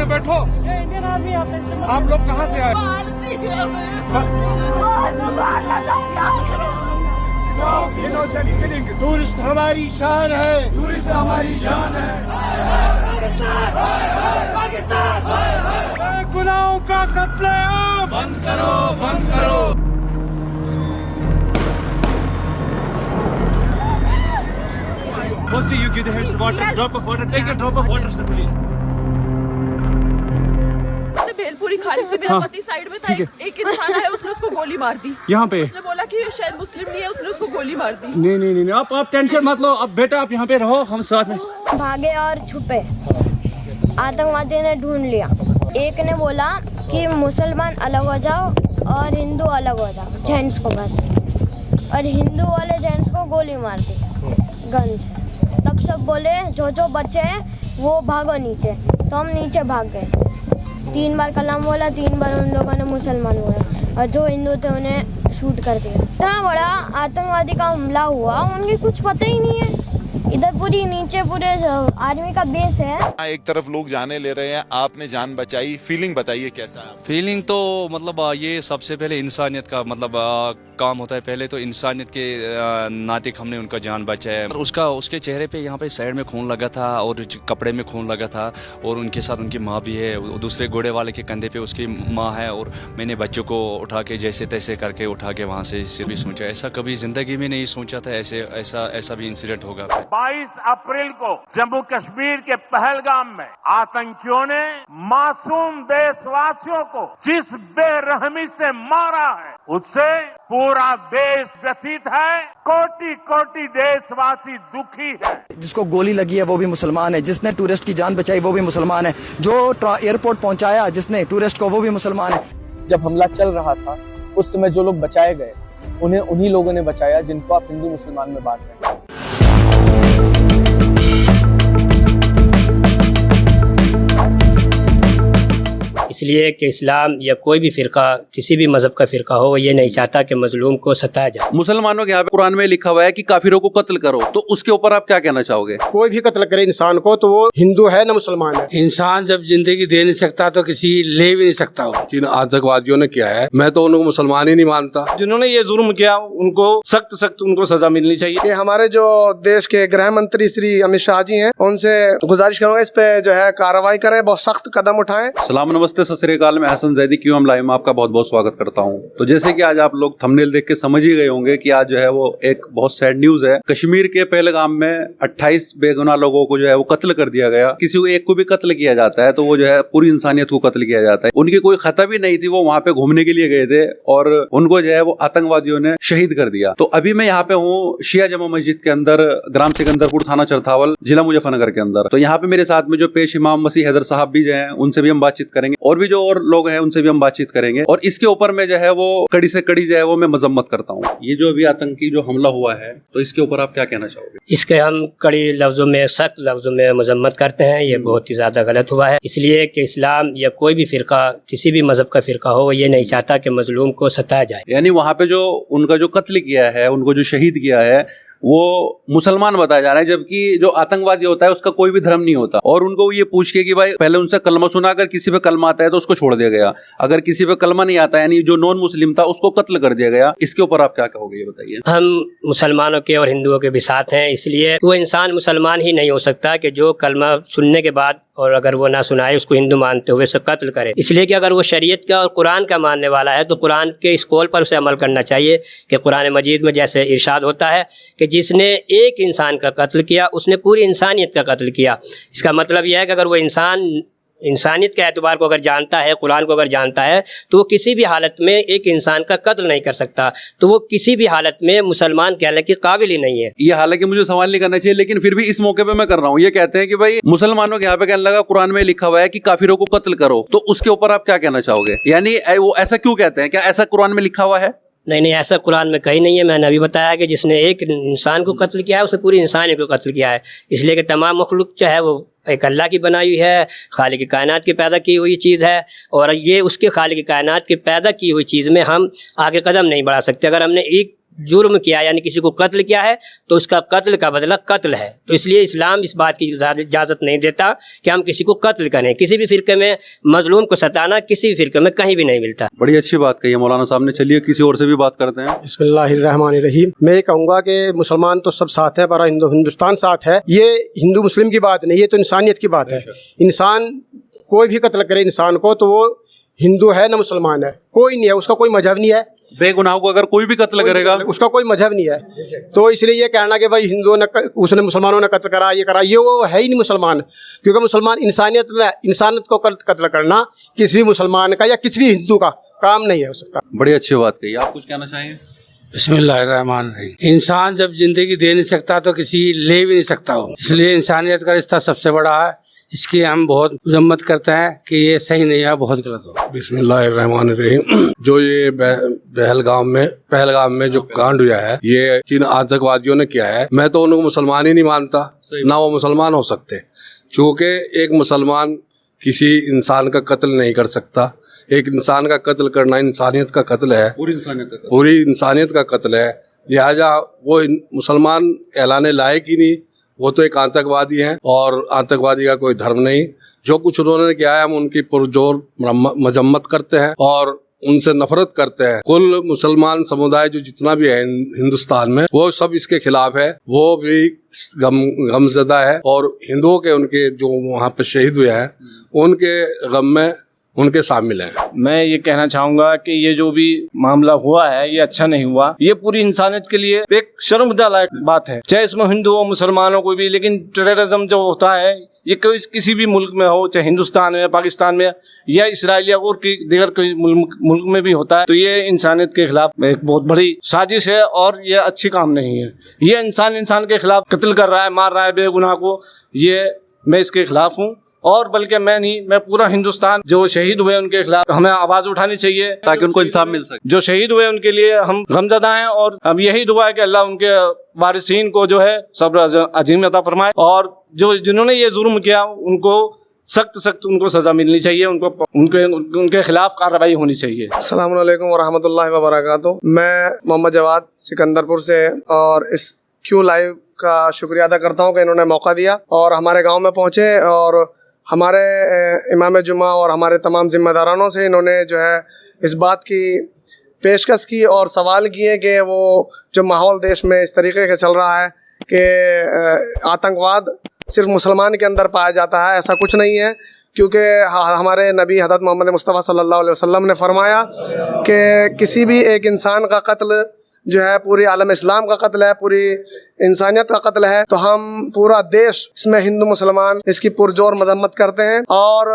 बैठो। Indian army आप लोग कहाँ से आए? टूरिस्ट हमारी शान है, टूरिस्ट हमारी शान है। गुनाहों का कत्लेआम बंद करो, बंद करो। Firstly, you give the heads water, drop of water, take a drop of water, sir, please. Bhelpuri खाने से मेरा पति साइड में था, एक इंसान आया, उसने उसको गोली मार दी। यहाँ पे उसने बोला कि ये शायद मुस्लिम नहीं है, उसने उसको गोली मार दी। नहीं, आप टेंशन मत लो। अब बेटा आप यहाँ पे रहो, हम साथ में भागे और छुपे। आतंकवादी ने ढूंढ लिया। एक ने बोला कि मुसलमान अलग हो जाओ और हिंदू अलग हो जाओ, जेंट्स को बस, और हिंदू वाले जेंट्स को गोली मार दी गन से। तब सब बोले जो बच्चे हैं वो भागो नीचे, तो हम नीचे भाग गए। 3 बार कलाम बोला, 3 बार उन लोगों ने मुसलमान बोला, और जो हिंदू थे उन्हें शूट कर दिया। इतना बड़ा आतंकवादी का हमला हुआ, उनकी कुछ पता ही नहीं है। इधर पूरी नीचे पूरे आर्मी का बेस है। एक तरफ लोग जाने ले रहे हैं, आपने जान बचाई, फीलिंग बताइए कैसा है? फीलिंग तो मतलब ये सबसे पहले इंसानियत का मतलब काम होता है। पहले तो इंसानियत के नाते हमने उनका जान बचाया। उसके चेहरे पे यहाँ पे साइड में खून लगा था और कपड़े में खून लगा था, और उनके साथ उनकी माँ भी है। दूसरे घोड़े वाले के कंधे पे उसकी माँ है, और मैंने बच्चों को उठा के जैसे तैसे करके उठा के वहाँ से सिर्फ भी सोचा, ऐसा कभी जिंदगी में नहीं सोचा था ऐसा भी इंसिडेंट होगा। 22 अप्रैल को जम्मू कश्मीर के पहलगाम में आतंकियों ने मासूम देशवासियों को जिस बेरहमी से मारा है, उससे पूरा देश व्यथित है। कोटि कोटि देशवासी दुखी है। जिसको गोली लगी है वो भी मुसलमान है, जिसने टूरिस्ट की जान बचाई वो भी मुसलमान है, जो एयरपोर्ट पहुंचाया जिसने टूरिस्ट को वो भी मुसलमान है। जब हमला चल रहा था उस समय जो लोग बचाए गए उन्हें उन्हीं लोगों ने बचाया जिनको आप हिंदू मुसलमान में बांट रहे हैं। इसलिए कि इस्लाम या कोई भी फिरका, किसी भी मजहब का फिरका हो, ये नहीं चाहता कि मजलूम को सताया जाए। मुसलमानों के यहाँ पे कुरान में लिखा हुआ है कि काफिरों को कत्ल करो, तो उसके ऊपर आप क्या कहना चाहोगे? कोई भी कत्ल करे इंसान को तो वो हिंदू है न मुसलमान है। इंसान जब जिंदगी दे नहीं सकता तो किसी ले भी नहीं सकता। जिन आतंकवादियों ने किया है, मैं तो उनको मुसलमान ही नहीं मानता। जिन्होंने ये जुल्म किया उनको सख्त उनको सजा मिलनी चाहिए। हमारे जो देश के गृह मंत्री श्री अमित शाह जी हैं, उनसे गुजारिश करूंगा इस पे जो है कार्रवाई करें, बहुत सख्त कदम उठाएं। सलाम, नमस्ते, सत श्री अकाल। मैं हसन जैदी क्यों हम लाइव में आपका बहुत बहुत स्वागत करता हूं। तो जैसे कि आज आप लोग थंबनेल देख के समझ ही गए होंगे कि आज जो है वो एक बहुत सैड न्यूज है। कश्मीर के पहलगाम में 28 बेगुनाह लोगों को जो है वो कत्ल कर दिया गया। किसी को एक को भी कत्ल किया जाता है तो वो जो है पूरी इंसानियत को कत्ल किया जाता है। उनकी कोई खता भी नहीं थी, वो वहां पे घूमने के लिए गए थे और उनको जो है वो आतंकवादियों ने शहीद कर दिया। तो अभी मैं यहाँ पे हूँ शिया जमा मस्जिद के अंदर, ग्राम सिकंदरपुर, थाना चरथावल, जिला मुजफ्फरनगर के अंदर। तो यहाँ पे मेरे साथ में जो पेश इमाम मसीह हैदर साहब भी जो है उनसे भी हम बातचीत करेंगे, और भी जो और लोग हैं उनसे भी हम बातचीत करेंगे। और इसके ऊपर में जो है वो कड़ी से कड़ी जो है वो मैं मजम्मत करता हूँ। ये जो अभी आतंकी जो हमला हुआ है, तो इसके ऊपर आप क्या कहना चाहोगे? इसके हम कड़ी लफ्जों में, सख्त लफ्जों में मजम्मत करते हैं। ये बहुत ही ज्यादा गलत हुआ है। इसलिए कि इस्लाम या कोई भी फिरका, किसी भी मजहब का फिरका हो, ये नहीं चाहता कि मजलूम को सताया जाए। यानी वहाँ पे जो उनका जो कत्ल किया है, उनको जो शहीद किया है, वो मुसलमान बताया जा रहा है, जबकि जो आतंकवादी होता है उसका कोई भी धर्म नहीं होता। और उनको ये पूछ के कि भाई पहले उनसे कलमा सुना, अगर किसी पे कलमा आता है तो उसको छोड़ दिया गया, अगर किसी पे कलमा नहीं आता यानी जो नॉन मुस्लिम था उसको कत्ल कर दिया गया। इसके ऊपर आप क्या कहोगे, ये बताइए। हम मुसलमानों के और हिंदुओं के भी साथ हैं, इसलिए वो इंसान मुसलमान ही नहीं हो सकता कि जो कलमा सुनने के बाद और अगर वो ना सुनाए उसको हिंदू मानते हुए उसे कत्ल करे। इसलिए कि अगर वो शरीयत का और कुरान का मानने वाला है तो कुरान के इस कौल पर उसे अमल करना चाहिए कि कुरान मजीद में जैसे इरशाद होता है कि जिसने एक इंसान का कत्ल किया उसने पूरी इंसानियत का कत्ल किया। इसका मतलब यह है कि अगर वो इंसान इंसानियत के एतबार को अगर जानता है, कुरान को अगर जानता है, तो वो किसी भी हालत में एक इंसान का कत्ल नहीं कर सकता, तो वो किसी भी हालत में मुसलमान कहने के काबिल ही नहीं है। ये हालांकि मुझे सवाल नहीं करना चाहिए, लेकिन फिर भी इस मौके पे मैं कर रहा हूँ। ये कहते हैं कि भाई मुसलमानों के यहाँ पे कहने लगा कुरान में लिखा हुआ है कि काफिरों को कत्ल करो, तो उसके ऊपर आप क्या कहना चाहोगे? यानी वो ऐसा क्यों कहते हैं? क्या ऐसा कुरान में लिखा हुआ है? नहीं, ऐसा कुरान में कहीं नहीं है। मैंने अभी बताया कि जिसने एक इंसान को कत्ल किया है उसने पूरी इंसानियत को कत्ल किया है। इसलिए कि तमाम मखलूक जो है वो एक अल्लाह की बनाई हुई है, खालिक की कायनात की पैदा की हुई चीज़ है, और ये उसके खालिक की कायनात की पैदा की हुई चीज़ में हम आगे कदम नहीं बढ़ा सकते। अगर हमने एक जुर्म किया यानी किसी को कत्ल किया है तो उसका कत्ल का बदला कत्ल है। तो इसलिए इस्लाम इस बात की इजाज़त नहीं देता कि हम किसी को कत्ल करें। किसी भी फिरके में मजलूम को सताना किसी भी फिरके में कहीं भी नहीं मिलता। बड़ी अच्छी बात कही है मौलाना साहब ने। चलिए किसी और से भी बात करते हैं। बिस्मिल्लाहिर्रहमानिर्रहीम। मैं ये कहूँगा कि मुसलमान तो सब साथ है, पर हिंदुस्तान साथ है। ये हिंदू मुस्लिम की बात नहीं, ये तो इंसानियत की बात है। इंसान कोई भी कत्ल करे इंसान को तो वो हिंदू है ना मुसलमान है, कोई नहीं है, उसका कोई मजहब नहीं है। बेगुनाह को अगर कोई भी कत्ल करेगा उसका कोई मजहब नहीं है। तो इसलिए ये कहना कि भाई हिंदुओं ने उसने मुसलमानों ने कत्ल करा, ये करा, ये वो है ही नहीं मुसलमान। क्योंकि मुसलमान इंसानियत को कत्ल करना किसी भी मुसलमान का या किसी भी हिंदू का काम नहीं हो सकता। बड़ी अच्छी बात कही। आप कुछ कहना चाहेंगे? बिस्मिल्लाहिर्रहमानिर्रहीम। इंसान जब जिंदगी दे नहीं सकता तो किसी ले भी नहीं सकता हो, इसलिए इंसानियत का रिश्ता सबसे बड़ा है। इसकी हम बहुत मजम्मत करते हैं कि ये सही नहीं है, बहुत गलत हो। बिस्मिल्लाहिर्रहमानिर्रहीम। जो ये पहलगाम में जो कांड हुआ है, ये जिन आतंकवादियों ने किया है, मैं तो उनको मुसलमान ही नहीं मानता, ना वो मुसलमान हो सकते। क्योंकि एक मुसलमान किसी इंसान का कत्ल नहीं कर सकता। एक इंसान का कत्ल करना इंसानियत का कत्ल है, पूरी इंसानियत का कत्ल है। लिहाजा वो मुसलमान कहलाने लायक ही नहीं, वो तो एक आतंकवादी हैं और आतंकवादी का कोई धर्म नहीं। जो कुछ उन्होंने किया है हम उनकी पुरजोर मजम्मत करते हैं और उनसे नफरत करते हैं। कुल मुसलमान समुदाय जो जितना भी है हिंदुस्तान में, वो सब इसके खिलाफ है, वो भी गमज़दा है। और हिंदुओं के उनके जो वहाँ पे शहीद हुए हैं उनके गम में उनके शामिल हैं। मैं ये कहना चाहूँगा कि ये जो भी मामला हुआ है ये अच्छा नहीं हुआ। ये पूरी इंसानियत के लिए एक शर्मदा लायक बात है, चाहे इसमें हिंदू हो मुसलमानों कोई भी। लेकिन टेररिज्म जो होता है ये किसी भी मुल्क में हो, चाहे हिंदुस्तान में, पाकिस्तान में या इसराइल या और दीगर कोई मुल्क में भी होता है, तो ये इंसानियत के खिलाफ एक बहुत बड़ी साजिश है और ये अच्छी काम नहीं है। ये इंसान के खिलाफ कत्ल कर रहा है, मार रहा है बेगुनाह को। ये मैं इसके खिलाफ हूँ। और बल्कि मैं नहीं, मैं पूरा हिंदुस्तान जो शहीद हुए उनके खिलाफ हमें आवाज उठानी चाहिए ताकि उनको इंसाफ मिल सके। जो शहीद हुए उनके लिए हम गमज़दा हैं और अब यही दुआ है कि अल्लाह उनके वारिसीन को जो है सब्र अजीम अता फरमाए। और जो जिन्होंने ये जुर्म किया उनको सख्त उनको सजा मिलनी चाहिए, उनके खिलाफ कार्रवाई होनी चाहिए। अस्सलाम वालेकुम व रहमतुल्लाहि व बरकातुहू। मैं मोहम्मद जवाद सिकंदरपुर से और इस क्यू लाइव का शुक्रिया अदा करता हूँ कि इन्होंने मौका दिया और हमारे गाँव में पहुँचे और हमारे इमाम जुमा और हमारे तमाम जिम्मेदारानों से इन्होंने जो है इस बात की पेशकश की और सवाल किए कि वो जो माहौल देश में इस तरीके का चल रहा है कि आतंकवाद सिर्फ मुसलमान के अंदर पाया जाता है, ऐसा कुछ नहीं है। क्योंकि हमारे नबी हज़रत मोहम्मद मुस्तफ़ा सल्लल्लाहु अलैहि वसल्लम ने फरमाया कि किसी भी एक इंसान का कत्ल जो है पूरी आलम इस्लाम का कत्ल है, पूरी इंसानियत का कत्ल है। तो हम पूरा देश इसमें हिंदू मुसलमान इसकी पुरजोर मजम्मत करते हैं। और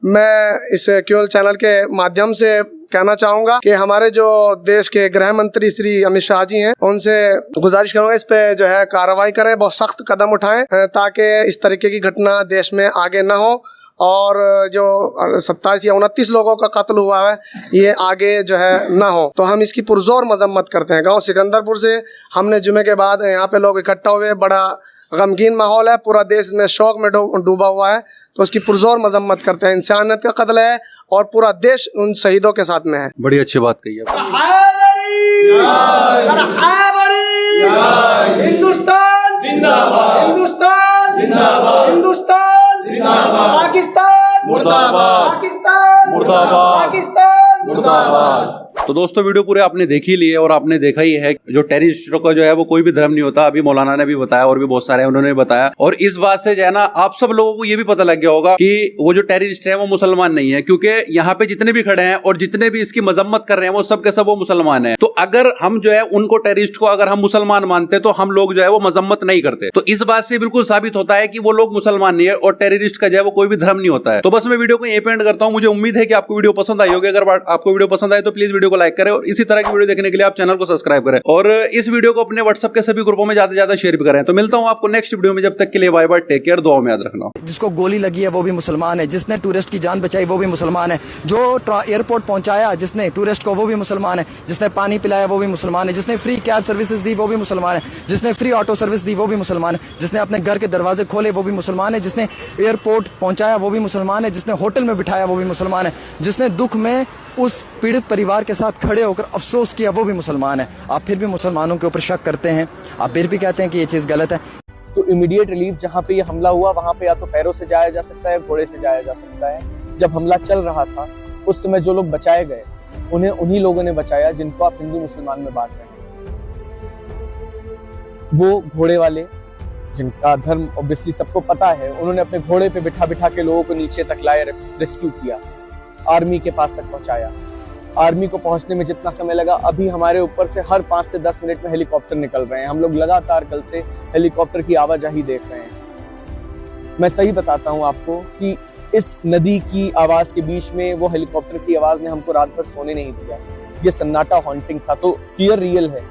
मैं इस क्यूएल चैनल के माध्यम से कहना चाहूँगा कि हमारे जो देश के गृह मंत्री श्री अमित शाह जी हैं, उनसे गुजारिश करूँगा इस पे जो है कार्रवाई करें, बहुत सख्त कदम उठाएं ताकि इस तरीके की घटना देश में आगे ना हो। और जो 27 या 29 लोगों का कत्ल हुआ है ये आगे जो है ना हो, तो हम इसकी पुरजोर मजम्मत करते हैं। गांव सिकंदरपुर से हमने जुमे के बाद यहाँ पे लोग इकट्ठा हुए, बड़ा गमगीन माहौल है, पूरा देश में शौक में डूबा हुआ है, तो उसकी पुरजोर मजम्मत करते हैं। इंसानियत का कत्ल है और पूरा देश उन शहीदों के साथ में है। बड़ी अच्छी बात कही है। हिंदुस्तान जिंदाबाद, हिंदुस्तान जिंदाबाद, हिंदुस्तान जिंदाबाद, पाकिस्तान मुर्दाबाद, पाकिस्तान मुर्दाबाद, पाकिस्तान मुर्दाबाद। तो दोस्तों वीडियो पूरे आपने देख ही लिए और आपने देखा ही है जो टेररिस्टों का जो है वो कोई भी धर्म नहीं होता। अभी मौलाना ने भी बताया और भी बहुत सारे उन्होंने बताया। और इस बात से जो है ना आप सब लोगों को ये भी पता लग गया होगा कि वो जो टेररिस्ट है वो मुसलमान नहीं है, क्योंकि यहाँ पे जितने भी खड़े हैं और जितने भी इसकी मजम्मत कर रहे हैं वो सब के सब वो मुसलमान है। तो अगर हम जो है उनको टेररिस्ट को अगर हम मुसलमान मानते तो हम लोग जो है वो मजम्मत नहीं करते। तो इस बात से बिल्कुल साबित होता है कि वो लोग मुसलमान नहीं है और टेररिस्ट का जो है वो कोई भी धर्म नहीं होता है। तो बस मैं वीडियो को यहीं पे एंड करता हूँ। मुझे उम्मीद है कि आपको वीडियो पसंद आई होगी। अगर आपको वीडियो पसंद आए तो प्लीज वीडियो को लाइक करें और इसी तरह की वीडियो देखने के लिए आप चैनल को सब्सक्राइब करें और इस वीडियो को अपने व्हाट्सएप के सभी ग्रुपों में ज्यादा से ज्यादा शेयर भी करें। तो मिलता हूं आपको नेक्स्ट वीडियो में, जब तक के लिए बाय बाय, टेक केयर, दुआ में याद रखना। जिसको गोली लगी है वो भी मुसलमान है, जिसने टूरिस्ट की जान बचाई वो भी मुसलमान है, जो एयरपोर्ट पहुंचाया जिसने टूरिस्ट को वो भी मुसलमान है, जिसने पानी पिलाया वो भी मुसलमान है, जिसने फ्री कैब सर्विसेज दी वो भी मुसलमान है, जिसने फ्री ऑटो सर्विस दी वो भी मुसलमान है, जिसने अपने घर के दरवाजे खोले वो भी मुसलमान है, जिसने एयरपोर्ट पहुंचाया वो भी मुसलमान है, जिसने होटल में बिठाया वो भी मुसलमान है, जिसने दुख में उस पीड़ित परिवार के साथ खड़े होकर अफसोस किया, वो भी मुसलमान है। आप फिर भी मुसलमानों के ऊपर शक करते हैं, आप फिर भी कहते हैं कि ये चीज़ गलत है। तो इमीडिएट रिलीफ जहाँ पे ये हमला हुआ वहाँ पे या तो पैरों से जाया जा सकता है, घोड़े से जाया जा सकता है। जब हमला चल रहा था उस समय जो लोग बचाए गए उन्हें उन्हीं लोगों ने बचाया जिनको आप हिंदू मुसलमान में बांट रहे हैं। वो घोड़े वाले जिनका धर्म ऑब्वियसली सबको पता है, उन्होंने अपने घोड़े पे बिठा बिठा के लोगों को नीचे तक लाया, रेस्क्यू किया, आर्मी के पास तक पहुंचाया। आर्मी को पहुंचने में जितना समय लगा, अभी हमारे ऊपर से हर 5 से 10 मिनट में हेलीकॉप्टर निकल रहे हैं। हम लोग लगातार कल से हेलीकॉप्टर की आवाजाही देख रहे हैं। मैं सही बताता हूं आपको कि इस नदी की आवाज के बीच में वो हेलीकॉप्टर की आवाज ने हमको रात भर सोने नहीं दिया। ये सन्नाटा हॉन्टिंग था। तो फियर रियल है,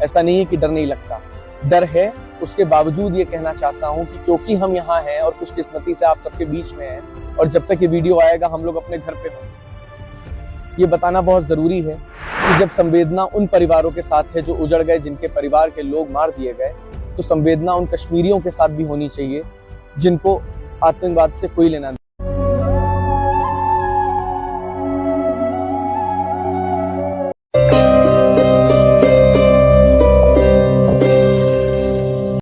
ऐसा नहीं है कि डर नहीं लगता, डर है। उसके बावजूद ये कहना चाहता हूं कि क्योंकि हम यहाँ हैं और खुशकिस्मती से आप सबके बीच में हैं, और जब तक ये वीडियो आएगा हम लोग अपने घर पे होंगे, ये बताना बहुत जरूरी है कि जब संवेदना उन परिवारों के साथ है जो उजड़ गए, जिनके परिवार के लोग मार दिए गए, तो संवेदना उन कश्मीरियों के साथ भी होनी चाहिए जिनको आतंकवाद से कोई लेना